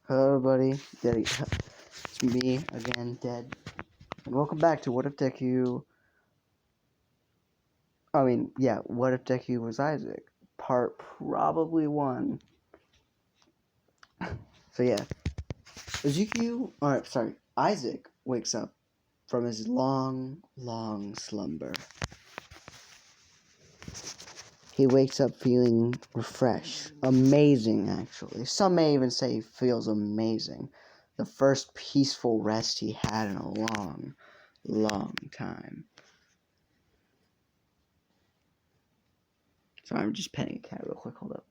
Hello everybody, it's me again, Dead, and welcome back to What If Deku, What If Deku was Isaac, part probably 1. So yeah, Isaac wakes up from his long slumber. He wakes up feeling refreshed, amazing actually. Some may even say he feels amazing. The first peaceful rest he had in a long time. Sorry, I'm just petting a cat real quick. Hold up.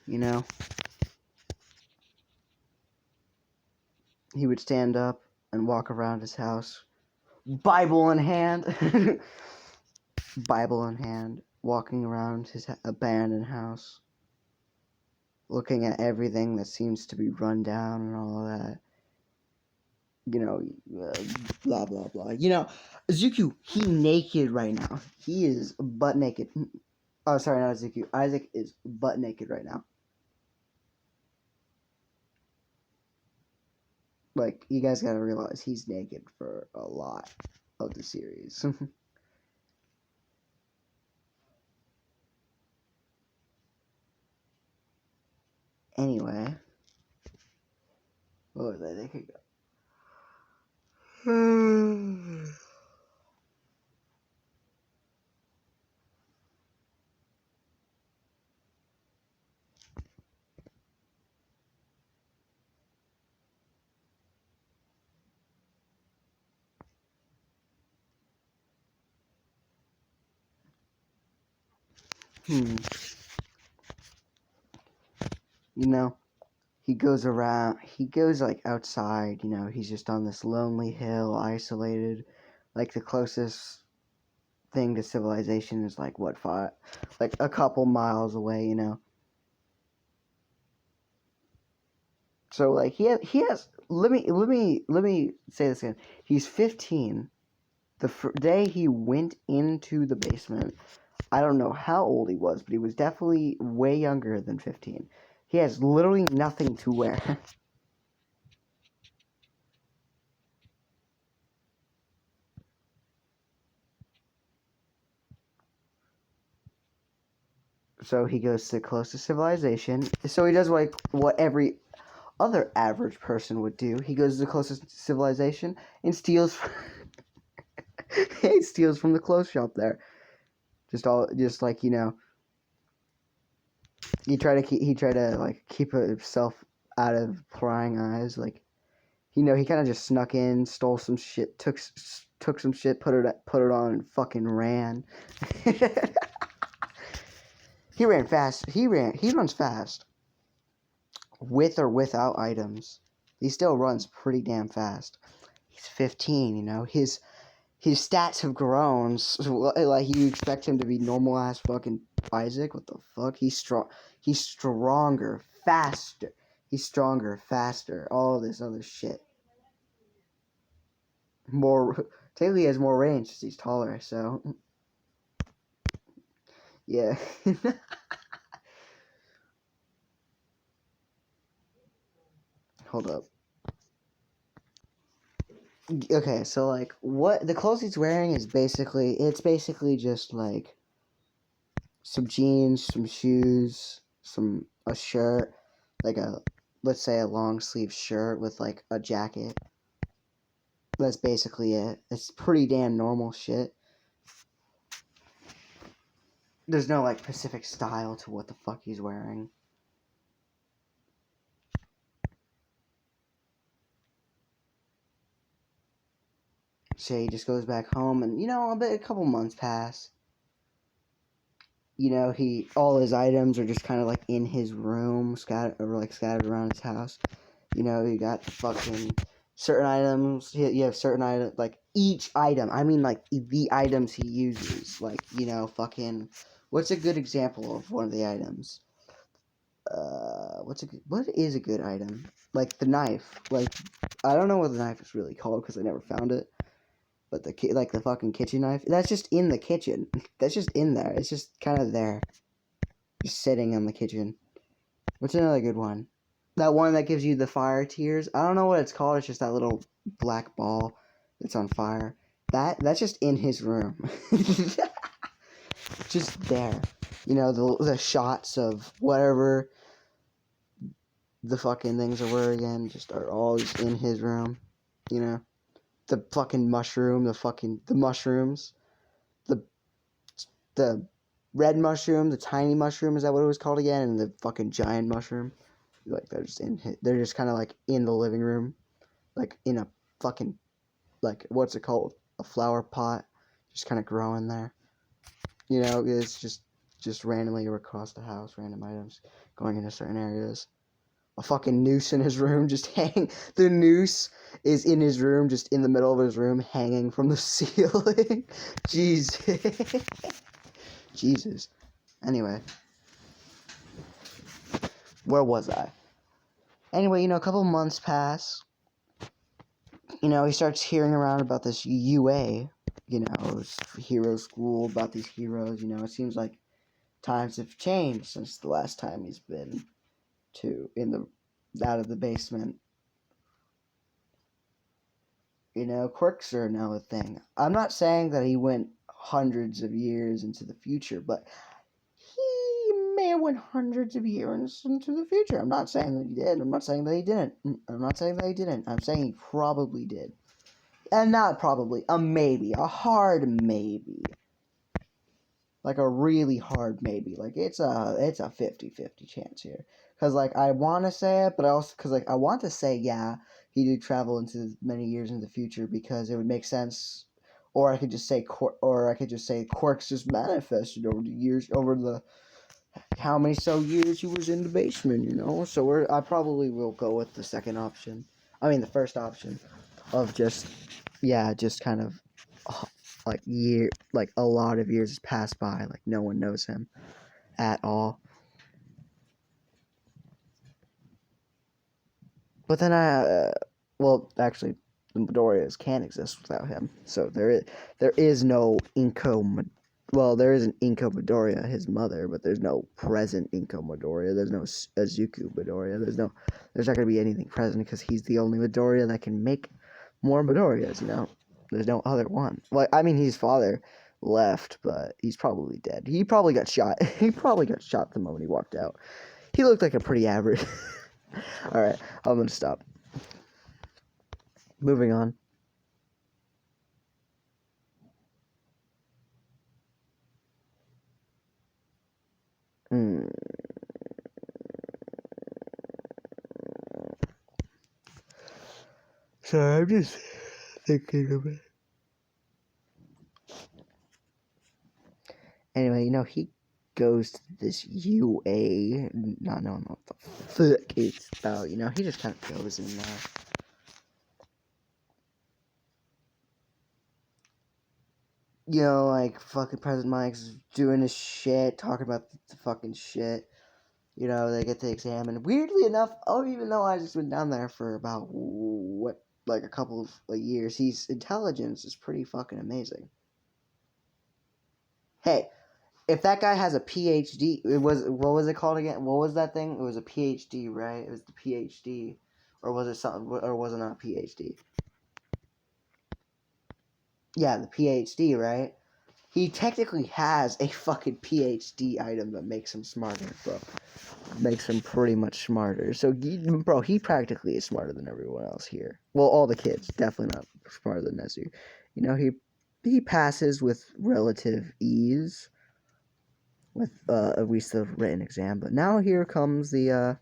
You know, he would stand up and walk around his house, Bible in hand, walking around his abandoned house, looking at everything that seems to be run down and all of that. Blah blah blah. Zuku, he naked right now. He is butt naked. Oh, sorry, not Zuku. Isaac is butt naked right now. Like, you guys gotta realize he's naked for a lot of the series. Anyway, what was I thinking of? He goes like outside, he's just on this lonely hill, isolated. Like, the closest thing to civilization is like like a couple miles away, So like he has. Let me say this again. He's 15. The day he went into the basement, I don't know how old he was, but he was definitely way younger than 15. He has literally nothing to wear. So he goes to the closest civilization. So he does like what every other average person would do. He goes to the closest civilization and steals. He steals from the clothes shop there. Just like he tried to like keep himself out of prying eyes. Like, he kind of just snuck in, stole some shit, took some shit, put it on, and fucking ran. He ran fast. He runs fast, with or without items. He still runs pretty damn fast. He's 15. His stats have grown. So, like, you expect him to be normal ass fucking Isaac? What the fuck? He's strong. He's stronger, faster. He's stronger, faster. All this other shit. More. Technically, he has more range because he's taller. So, yeah. Hold up. Okay, so like, what the clothes he's wearing is basically just like some jeans, some shoes, a shirt, like let's say a long sleeve shirt with like a jacket. That's basically it. It's pretty damn normal shit. There's no like specific style to what the fuck he's wearing. So he just goes back home, and a couple months pass. All his items are just kind of like in his room, scattered around his house. You got fucking certain items. You have certain items, like each item. I mean, like the items he uses. Like, fucking. What's a good example of one of the items? What is a good item? Like the knife. Like, I don't know what the knife is really called because I never found it. But the fucking kitchen knife. That's just in the kitchen. That's just in there. It's just kind of there. just sitting in the kitchen. What's another good one? That one that gives you the fire tears. I don't know what it's called. It's just that little black ball that's on fire. That's just in his room. Just there. You know, the shots of whatever the fucking things were again just are all just in his room. You know? The fucking mushroom, the mushrooms. The red mushroom, the tiny mushroom, is that what it was called again? And the fucking giant mushroom. Like they're just kind of like in the living room, like in a fucking, like, what's it called, a flower pot, just kind of growing there. You know, it's just randomly across the house, random items going into certain areas. A fucking noose in his room, just hang. The noose is in his room, just in the middle of his room, hanging from the ceiling. Jesus. Jesus. Anyway, where was I? Anyway, you know, a couple months pass. You know, he starts hearing around about this UA, you know, hero school, about these heroes. You know, it seems like times have changed since the last time he's been out of the basement. You know, quirks are now a thing. I'm not saying that he went hundreds of years into the future, but he may have went hundreds of years into the future. I'm not saying that he did. I'm not saying that he didn't. I'm saying he probably did. And not probably, a maybe, a hard maybe. Like a really hard maybe. Like it's a 50-50 chance here. Cause like I want to say it, but I also cause like I want to say yeah, he did travel into many years in the future because it would make sense. Or I could just say quirks just manifested over the years, over the how many years he was in the basement, you know. So I probably will go with the second option. I mean the first option of just kind of like a lot of years pass by, like no one knows him at all. But then well, actually, the Midoriyas can't exist without him. So there is no Inko. Well, there is an Inko Midoriya, his mother, but there's no present Inko Midoriya. There's no Azuku Midoriya. There's not going to be anything present because he's the only Midoriya that can make more Midoriyas, you know. There's no other one. Like, I mean, his father left, but he's probably dead. He probably got shot. He probably got shot the moment he walked out. He looked like a pretty average. Alright, I'm gonna stop. Moving on. Sorry, I'm just thinking of it. Anyway, you know, he goes to this UA, not knowing what the fuck it's about, you know, he just kind of goes in there. You know, like, fucking President Mike's doing his shit, talking about the fucking shit. You know, they get the exam, and weirdly enough, even though I just went down there for about, a couple of years, his intelligence is pretty fucking amazing. Hey, if that guy has a PhD, what was it called again? What was that thing? It was a PhD, right? It was the PhD, or was it something? Or was it not a PhD? Yeah, the PhD, right? He technically has a fucking PhD item that makes him smarter, bro. Makes him pretty much smarter. So, he practically is smarter than everyone else here. Well, all the kids, definitely not smarter than Nezu. You know, he passes with relative ease. With at least the written exam, but now here comes the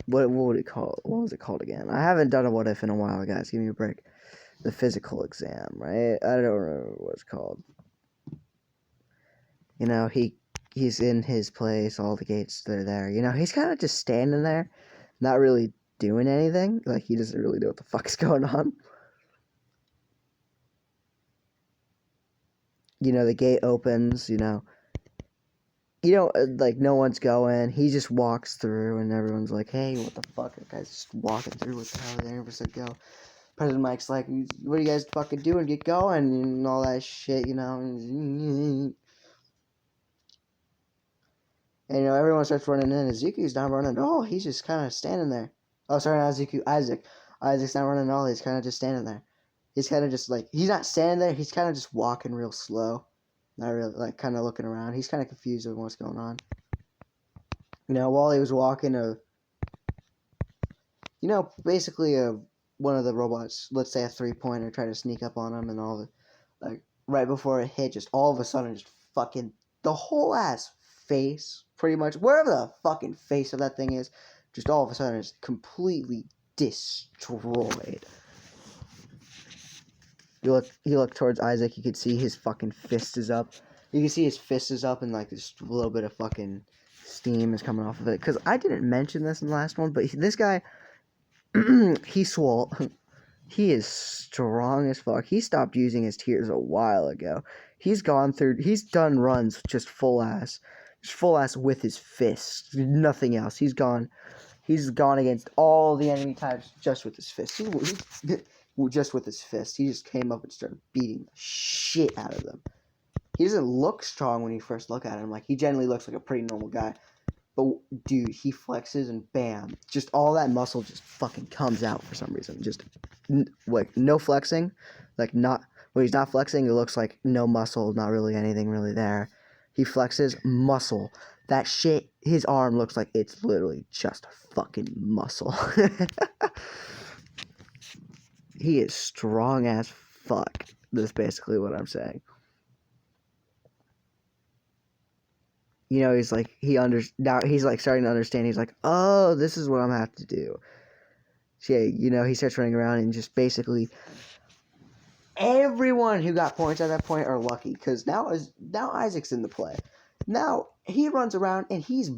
what would it call? What was it called again? I haven't done a what if in a while, guys. Give me a break. The physical exam, right? I don't remember what it's called. You know, he's in his place. All the gates, they're there. You know, he's kind of just standing there, not really doing anything. Like, he doesn't really know what the fuck's going on. You know, the gate opens. You know, like, no one's going. He just walks through, and everyone's like, hey, what the fuck? That guy's just walking through. What the hell? They never said go. President Mike's like, what are you guys fucking doing? Get going, and all that shit, you know. And, everyone starts running in. Izuku's not running at all. He's just kind of standing there. Oh, sorry, not Izuku. Isaac. Isaac's not running at all. He's kind of just standing there. He's kind of just, he's not standing there. He's kind of just walking real slow. Not really, kind of looking around. He's kind of confused with what's going on. While he was walking, basically one of the robots, let's say a 3-pointer, tried to sneak up on him, and all the, right before it hit, just all of a sudden, just fucking the whole ass face, pretty much, wherever the fucking face of that thing is, just all of a sudden is completely destroyed. You look towards Isaac, you can see his fucking fist is up. You can see his fist is up, and just a little bit of fucking steam is coming off of it. Because I didn't mention this in the last one, but this guy, he's swole. He is strong as fuck. He stopped using his tears a while ago. He's done runs just full ass with his fists. Nothing else. He's gone against all the enemy types just with his fists. Just with his fist. He just came up and started beating the shit out of them. He doesn't look strong when you first look at him. He generally looks like a pretty normal guy. But, dude, he flexes and bam. Just all that muscle just fucking comes out for some reason. Just, no flexing. When he's not flexing, it looks like no muscle, not really anything really there. He flexes, muscle. That shit, his arm looks like it's literally just fucking muscle. He is strong as fuck. That's basically what I'm saying. He's now he's starting to understand. He's like, oh, this is what I'm gonna have to do. So yeah, he starts running around and just basically everyone who got points at that point are lucky because now Isaac's in the play. Now he runs around and he's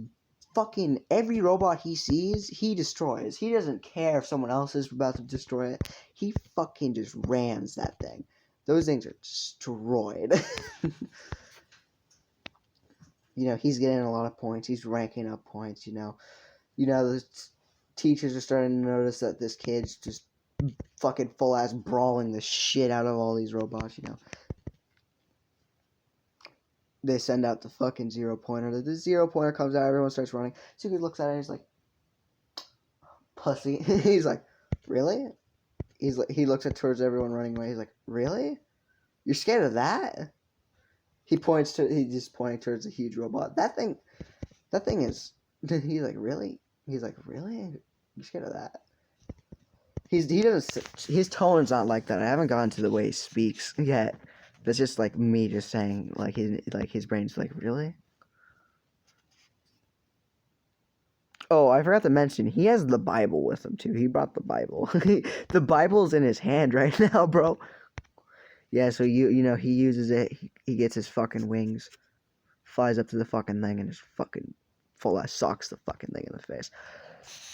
fucking every robot he sees, he destroys. He doesn't care if someone else is about to destroy it. He fucking just rams that thing. Those things are destroyed. He's getting a lot of points. He's ranking up points, the teachers are starting to notice that this kid's just fucking full-ass brawling the shit out of all these robots, They send out the fucking 0-pointer. The 0-pointer comes out, everyone starts running. So he looks at it and he's like, pussy. He's like, really? He looks towards everyone running away. He's like, really? You're scared of that? He's just pointing towards a huge robot. That thing is, he's like, really? He's like, really? You're scared of that? He doesn't, his tone's not like that. I haven't gotten to the way he speaks yet. That's just me just saying, his brain's like, really? Oh, I forgot to mention, he has the Bible with him, too. He brought the Bible. The Bible's in his hand right now, bro. Yeah, so he uses it. He gets his fucking wings, flies up to the fucking thing, and just fucking full-ass socks the fucking thing in the face.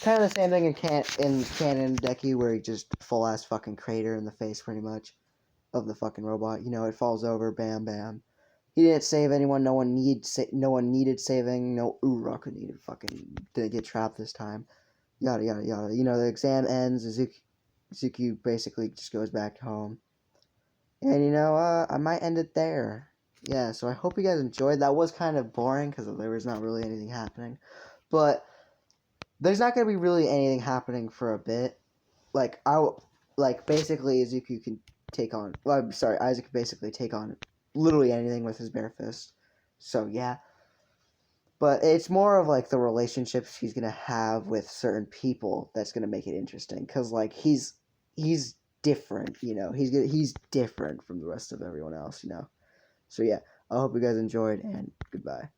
Kind of the same thing in Canon Deku, where he just full-ass fucking crater in the face, pretty much, of the fucking robot. It falls over, bam, bam. He didn't save anyone. No one needed saving. No Uraku needed didn't get trapped this time. Yada yada yada. The exam ends. Izuku basically just goes back home. And I might end it there. Yeah, so I hope you guys enjoyed. That was kind of boring because there was not really anything happening. But there's not going to be really anything happening for a bit. Basically Izuku can take on, Isaac can basically take on literally anything with his bare fist. So yeah. But it's more of the relationships he's going to have with certain people that's going to make it interesting. Because he's different, he's different from the rest of everyone else, So yeah, I hope you guys enjoyed, and goodbye.